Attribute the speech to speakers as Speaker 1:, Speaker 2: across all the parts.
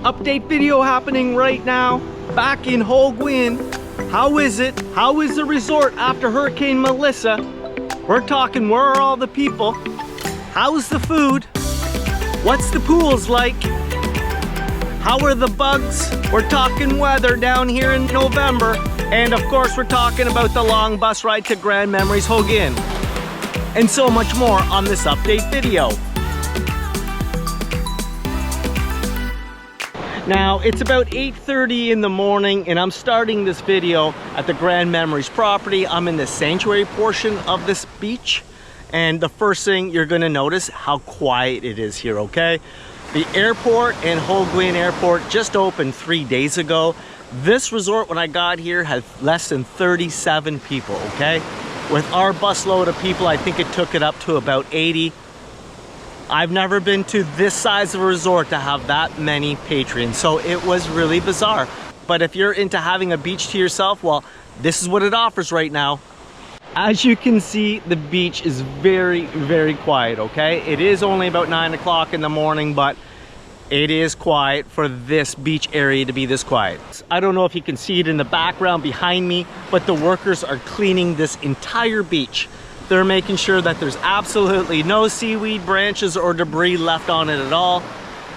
Speaker 1: Update video happening right now. Back in Holguin. How is it? How is the resort after Hurricane Melissa? We're talking, where are all the people? How's the food? What's the pools like? How are the bugs? We're talking weather down here in November. And of course, we're talking about the long bus ride to Grand Memories Holguin. And so much more on this update video. Now, it's about 8:30 in the morning and I'm starting this video at the Grand Memories property. I'm in the sanctuary portion of this beach. And the first thing you're gonna notice how quiet it is here, okay? The airport and Holguin Airport just opened 3 days ago. This resort, when I got here, had less than 37 people, okay? With our busload of people, I think it took it up to about 80. I've never been to this size of a resort to have that many patrons, so it was really bizarre. But if you're into having a beach to yourself, well, this is what it offers right now. As you can see, the beach is very, very quiet, okay? It is only about 9 o'clock in the morning, but it is quiet for this beach area to be this quiet. I don't know if you can see it in the background behind me, but the workers are cleaning this entire beach. They're making sure that there's absolutely no seaweed, branches, or debris left on it at all.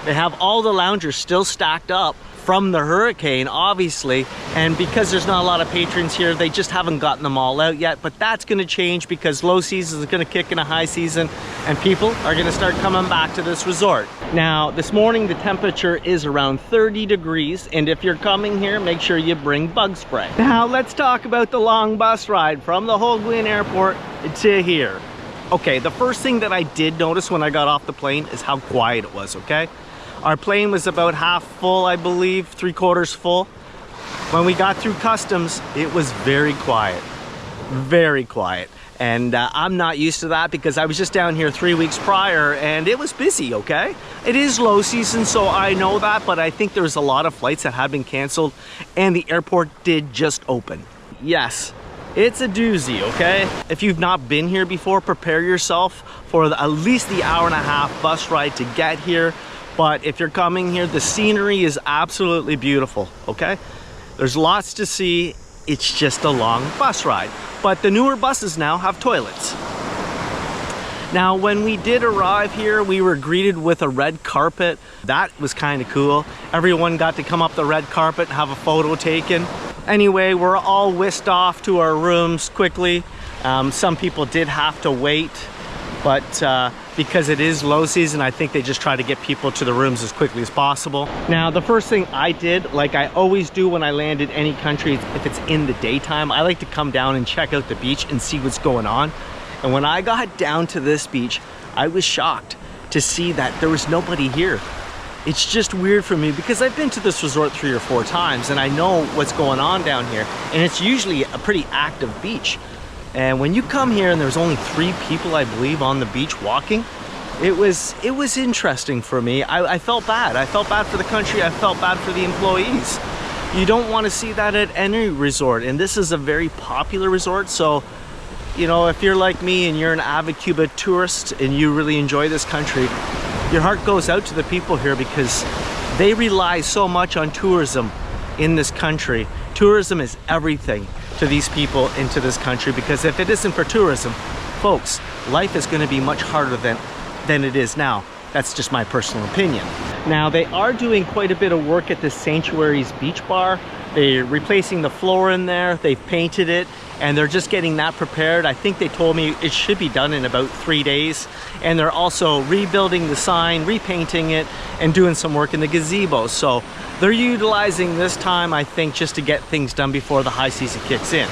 Speaker 1: They have all the loungers still stacked up from the hurricane, obviously, and because there's not a lot of patrons here, they just haven't gotten them all out yet. But that's going to change because low season is going to kick in a high season and people are going to start coming back to this resort. Now, this morning the temperature is around 30 degrees, and if you're coming here, make sure you bring bug spray. Now let's talk about the long bus ride from the Holguin Airport to here. Okay, the first thing that I did notice when I got off the plane is how quiet it was, okay? Our plane was about half full, I believe, 3/4 full. When we got through customs, it was very quiet, very quiet. And I'm not used to that because I was just down here 3 weeks prior and it was busy, okay? It is low season, so I know that, but I think there's a lot of flights that had been canceled and the airport did just open. Yes, it's a doozy, okay? If you've not been here before, prepare yourself for at least the hour-and-a-half bus ride to get here. But if you're coming here, the scenery is absolutely beautiful, okay? There's lots to see. It's just a long bus ride. But the newer buses now have toilets. Now, when we did arrive here, we were greeted with a red carpet. That was kind of cool. Everyone got to come up the red carpet and have a photo taken. Anyway, we're all whisked off to our rooms quickly. Some people did have to wait, but because it is low season, I think they just try to get people to the rooms as quickly as possible. Now, the first thing I did, like I always do when I land in any country, if it's in the daytime, I like to come down and check out the beach and see what's going on. And when I got down to this beach, I was shocked to see that there was nobody here. It's just weird for me because I've been to this resort 3 or 4 times and I know what's going on down here. And it's usually a pretty active beach. And when you come here and there's only 3 people, I believe, on the beach walking, it was interesting for me. I felt bad. I felt bad for the country. I felt bad for the employees. You don't want to see that at any resort. And this is a very popular resort. So, you know, if you're like me and you're an avid Cuba tourist and you really enjoy this country, your heart goes out to the people here because they rely so much on tourism in this country. Tourism is everything to these people into this country, because if it isn't for tourism, folks, life is going to be much harder than it is now. That's just my personal opinion. Now, they are doing quite a bit of work at the Sanctuary's beach bar. They're replacing the floor in there, they've painted it, and they're just getting that prepared. I think they told me it should be done in about 3 days. And they're also rebuilding the sign, repainting it, and doing some work in the gazebo. So they're utilizing this time, I think, just to get things done before the high season kicks in.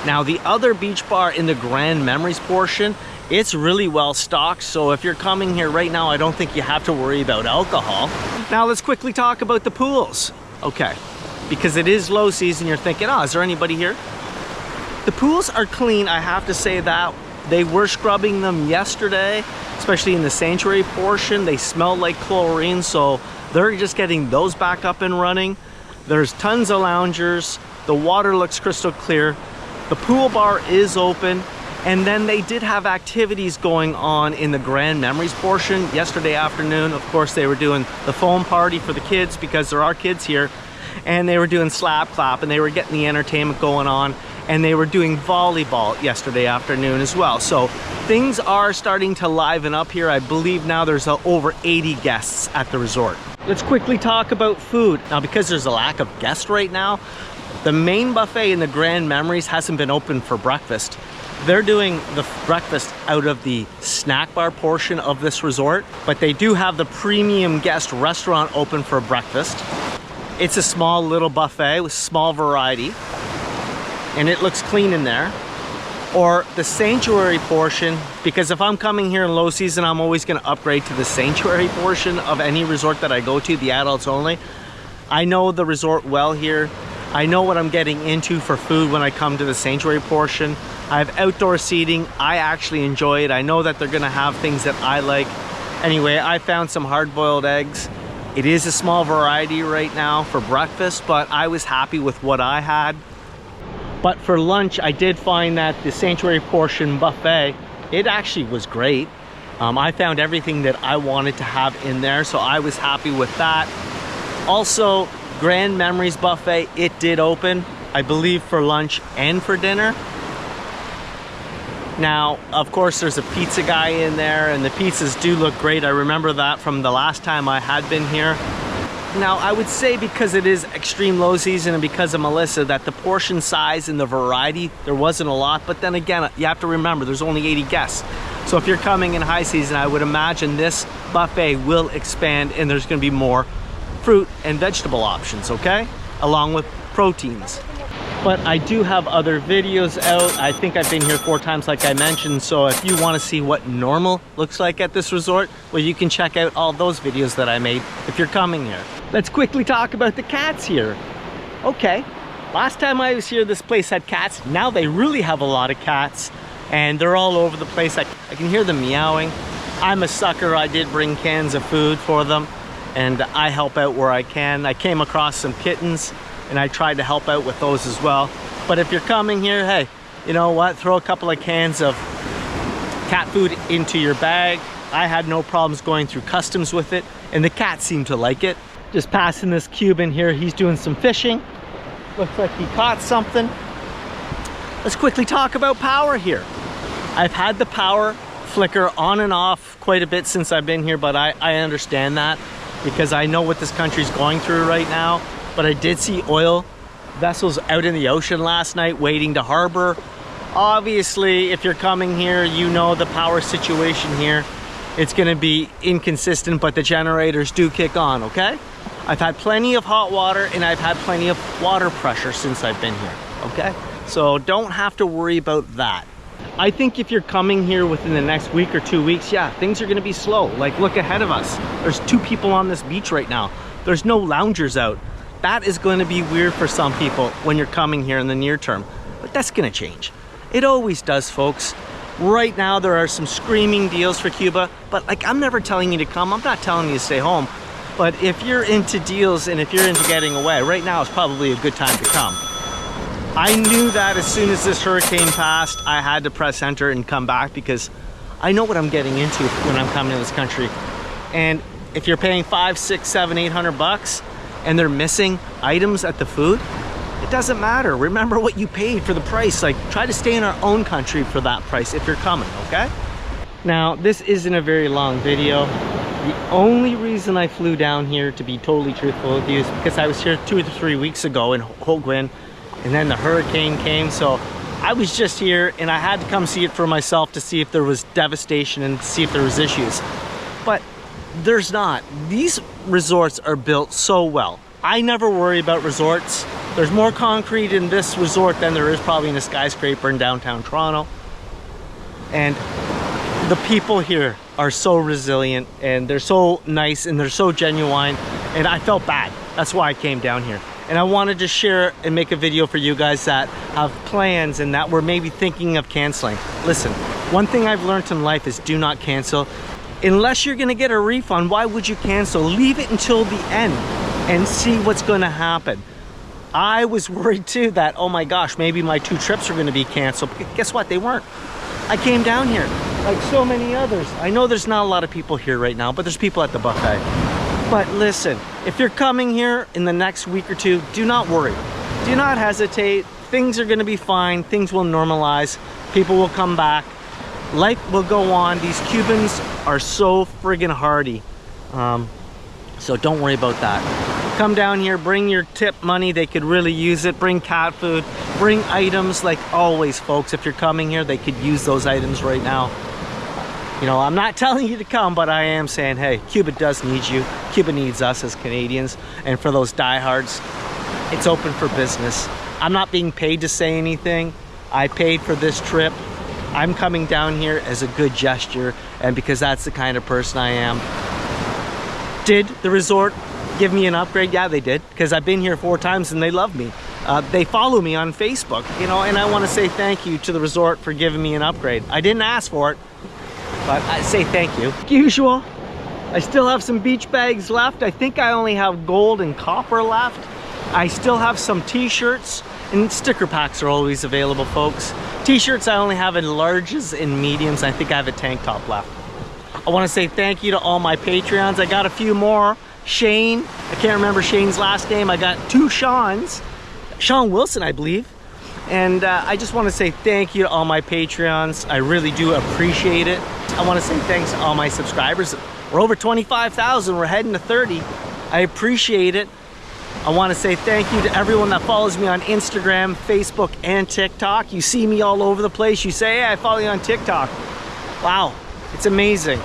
Speaker 1: Now, the other beach bar in the Grand Memories portion, it's really well stocked. So if you're coming here right now, I don't think you have to worry about alcohol. Now let's quickly talk about the pools. Okay, because it is low season, you're thinking, oh, is there anybody here? The pools are clean, I have to say that. They were scrubbing them yesterday, especially in the sanctuary portion. They smell like chlorine, so they're just getting those back up and running. There's tons of loungers. The water looks crystal clear. The pool bar is open. And then they did have activities going on in the Grand Memories portion. Yesterday afternoon, of course, they were doing the foam party for the kids because there are kids here. And they were doing slap clap and they were getting the entertainment going on. And they were doing volleyball yesterday afternoon as well. So things are starting to liven up here. I believe now there's over 80 guests at the resort. Let's quickly talk about food. Now, because there's a lack of guests right now, the main buffet in the Grand Memories hasn't been open for breakfast. They're doing the breakfast out of the snack bar portion of this resort, but they do have the premium guest restaurant open for breakfast. It's a small little buffet with small variety, and it looks clean in there. Or the sanctuary portion, because if I'm coming here in low season, I'm always going to upgrade to the sanctuary portion of any resort that I go to, the adults only. I know the resort well here. I know what I'm getting into for food when I come to the sanctuary portion. I have outdoor seating. I actually enjoy it. I know that they're gonna have things that I like. Anyway, I found some hard-boiled eggs. It is a small variety right now for breakfast, but I was happy with what I had. But for lunch, I did find that the sanctuary portion buffet, it actually was great. I found everything that I wanted to have in there, so I was happy with that. Also, Grand Memories buffet, it did open, I believe, for lunch and for dinner. Now, of course, there's a pizza guy in there, and the pizzas do look great. I remember that from the last time I had been here. Now, I would say because it is extreme low season and because of Melissa, that the portion size and the variety, there wasn't a lot. But then again, you have to remember, there's only 80 guests. So if you're coming in high season, I would imagine this buffet will expand and there's gonna be more fruit and vegetable options, okay? Along with proteins. But I do have other videos out. I think I've been here 4 times like I mentioned, so if you want to see what normal looks like at this resort, well, you can check out all those videos that I made if you're coming here. Let's quickly talk about the cats here. Okay, last time I was here, this place had cats. Now they really have a lot of cats, and they're all over the place. I can hear them meowing. I'm a sucker. I did bring cans of food for them, and I help out where I can. I came across some kittens, and I tried to help out with those as well. But if you're coming here, hey, you know what? Throw a couple of cans of cat food into your bag. I had no problems going through customs with it, and the cats seem to like it. Just passing this Cuban here, he's doing some fishing. Looks like he caught something. Let's quickly talk about power here. I've had the power flicker on and off quite a bit since I've been here, but I understand that because I know what this country's going through right now. But I did see oil vessels out in the ocean last night waiting to harbor. Obviously, if you're coming here, you know the power situation here. It's gonna be inconsistent, but the generators do kick on, okay? I've had plenty of hot water and I've had plenty of water pressure since I've been here, okay? So don't have to worry about that. I think if you're coming here within the next week or 2 weeks, yeah, things are gonna be slow. Like, look ahead of us. There's 2 people on this beach right now. There's no loungers out. That is going to be weird for some people when you're coming here in the near term, but that's going to change. It always does, folks. Right now, there are some screaming deals for Cuba, but like, I'm never telling you to come. I'm not telling you to stay home. But if you're into deals and if you're into getting away, right now is probably a good time to come. I knew that as soon as this hurricane passed, I had to press enter and come back because I know what I'm getting into when I'm coming to this country. And if you're paying $500, $600, $700, $800, and they're missing items at the food, it doesn't matter. Remember what you paid for the price. Like, try to stay in our own country for that price if you're coming, okay? Now, this isn't a very long video. The only reason I flew down here, to be totally truthful with you, is because I was here 2 to 3 weeks ago in Holguin, and then the hurricane came, so I was just here and I had to come see it for myself to see if there was devastation and see if there was issues. But there's not. These resorts are built so well. I never worry about resorts. There's more concrete in this resort than there is probably in a skyscraper in downtown Toronto. And the people here are so resilient and they're so nice and they're so genuine, and I felt bad. That's why I came down here. And I wanted to share and make a video for you guys that have plans and that were maybe thinking of canceling. Listen, one thing I've learned in life is do not cancel. Unless you're gonna get a refund, why would you cancel? Leave it until the end and see what's gonna happen. I was worried too that, oh my gosh, maybe my 2 trips are gonna be canceled. But guess what? They weren't. I came down here like so many others. I know there's not a lot of people here right now, but there's people at the buffet. But listen, if you're coming here in the next week or two, do not worry. Do not hesitate. Things are gonna be fine. Things will normalize. People will come back. Life will go on. These Cubans are so friggin' hardy. So don't worry about that. Come down here, bring your tip money. They could really use it. Bring cat food, bring items. Like always, folks, if you're coming here, they could use those items right now. You know, I'm not telling you to come, but I am saying, hey, Cuba does need you. Cuba needs us as Canadians. And for those diehards, it's open for business. I'm not being paid to say anything. I paid for this trip. I'm coming down here as a good gesture, and because that's the kind of person I am. Did the resort give me an upgrade? Yeah, they did, because I've been here 4 times and they love me. They follow me on Facebook, you know, and I want to say thank you to the resort for giving me an upgrade. I didn't ask for it, but I say thank you. Like usual, I still have some beach bags left. I think I only have gold and copper left. I still have some t-shirts, and sticker packs are always available, folks. T-shirts I only have in larges and mediums. I think I have a tank top left. I want to say thank you to all my Patreons. I got a few more. Shane, I can't remember Shane's last name. I got 2 Sean's. Sean Wilson, I believe. And I just want to say thank you to all my Patreons. I really do appreciate it. I want to say thanks to all my subscribers. We're over 25,000. We're heading to 30. I appreciate it. I want to say thank you to everyone that follows me on Instagram, Facebook, and TikTok. You see me all over the place. You say, hey, I follow you on TikTok. Wow, it's amazing.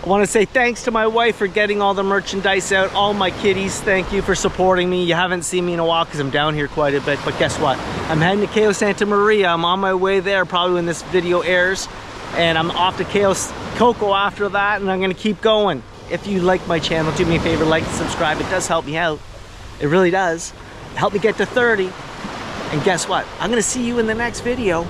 Speaker 1: I want to say thanks to my wife for getting all the merchandise out. All my kitties, thank you for supporting me. You haven't seen me in a while because I'm down here quite a bit, but guess what? I'm heading to Cayo Santa Maria. I'm on my way there probably when this video airs, and I'm off to Cayo Coco after that, and I'm going to keep going. If you like my channel, do me a favor, like and subscribe. It does help me out. It really does. Help me get to 30. And guess what? I'm going to see you in the next video.